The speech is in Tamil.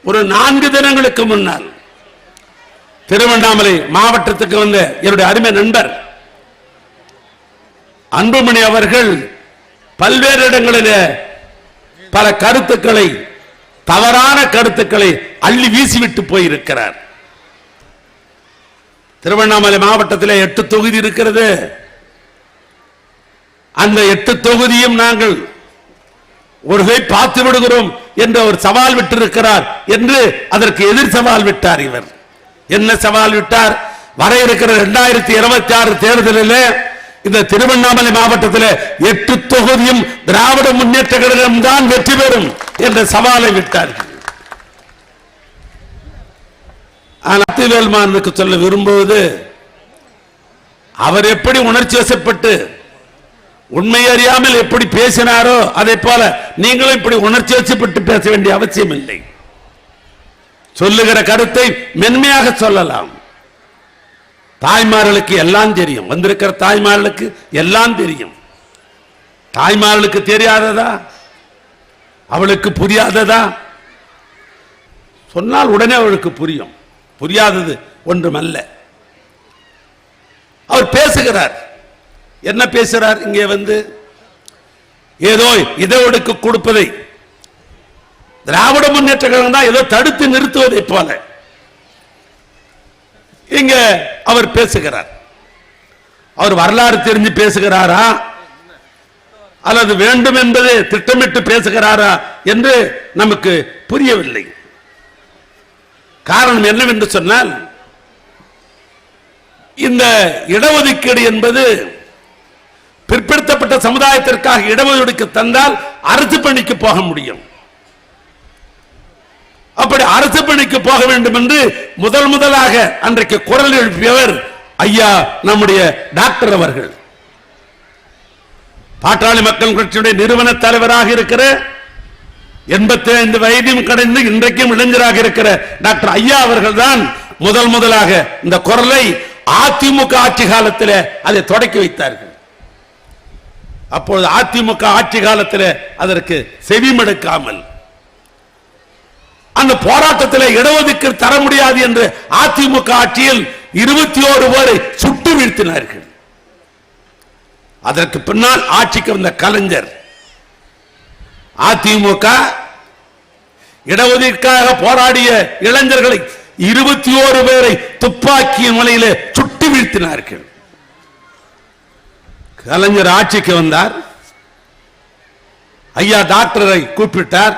ஒரு 4 தினங்களுக்கு முன்னால் திருவண்ணாமலை மாவட்டத்துக்கு வந்த என்னுடைய அருமை நண்பர் அன்புமணி அவர்கள் பல்வேறு இடங்களில் பல கருத்துக்களை, தவறான கருத்துக்களை அள்ளி வீசிவிட்டு போயிருக்கிறார். திருவண்ணாமலை மாவட்டத்தில் 8 தொகுதி இருக்கிறது. அந்த 8 தொகுதியும் நாங்கள் ஒருகை பார்த்து விடுகிறோம் என்று ஒரு சவால் விட்டிருக்கிறார் என்று அதற்கு எதிர் சவால் விட்டார். இவர் என்ன சவால் விட்டார்? வர இருக்கிற 2026 தேர்தலில் இந்த திருவண்ணாமலை மாவட்டத்தில் 8 தொகுதியும் திராவிட முன்னேற்ற கழகம் தான் வெற்றி பெறும் என்ற சவாலை விட்டார்கள். அத்திவேல்மானுக்கு சொல்ல விரும்புவது, அவர் எப்படி உணர்ச்சி வசப்பட்டு உண்மை அறியாமல் எப்படி பேசினாரோ அதை போல நீங்களும் இப்படி உணர்ச்சி வசப்பட்டு பேச வேண்டிய அவசியம் இல்லை. சொல்லுகிற கருத்தை மென்மையாக சொல்லலாம். தாய்மார்களுக்கு எல்லாம் தெரியும், வந்திருக்கிற தாய்மார்களுக்கு எல்லாம் தெரியும். தாய்மார்களுக்கு தெரியாததா? அவளுக்கு புரியாததா? சொன்னால் உடனே அவளுக்கு புரியும். புரியாதது ஒன்றுமல்ல. அவர் பேசுகிறார். என்ன பேசுகிறார்? இங்கே வந்து ஏதோ இதற்கு கொடுப்பதை திராவிட முன்னேற்ற கழகம் தான் ஏதோ தடுத்து நிறுத்துவதை போல இங்க அவர் பேசுகிறார். அவர் வரலாறு தெரிஞ்சு பேசுகிறாரா அல்லது வேண்டும் என்பது திட்டமிட்டு பேசுகிறாரா என்று நமக்கு புரியவில்லை. காரணம் என்னவென்று சொன்னால், இந்த இடஒதுக்கீடு என்பது பிற்படுத்தப்பட்ட சமுதாயத்திற்காக இடஒதுக்கீடு தந்தால் அரசு பணிக்கு போக முடியும். அப்படி அரசு பணிக்கு போக வேண்டும் என்று முதலாக அன்றைக்கு குரல் எழுப்பியவர் ஐயா நம்முடைய டாக்டர் அவர்கள். பாட்டாளி மக்கள் கட்சியுடைய நிறுவன தலைவராக இருக்கிற 85 வயதையும் கடந்து இன்றைக்கும் இளைஞராக இருக்கிற டாக்டர் ஐயா அவர்கள் தான் முதலாக இந்த குரலை அதிமுக ஆட்சி காலத்தில் அதை தொடக்கி வைத்தார்கள். அப்பொழுது அதிமுக ஆட்சி காலத்தில் அதற்கு செவிமடுக்காமல் அந்த போராட்டத்தில் இடஒதுக்கீடு தர முடியாது என்று அதிமுக ஆட்சியில் 21 பேரை சுட்டு வீழ்த்தினார்கள். அதற்கு பின்னால் ஆட்சிக்கு வந்த கலைஞர் அதிமுக இடஒதுக்கீடுக்காக போராடிய இளைஞர்களை 21 பேரை துப்பாக்கி முனையிலே சுட்டு வீழ்த்தினார்கள். கலைஞர் ஆட்சிக்கு வந்தார். ஐயா டாக்டரை கூப்பிட்டார்.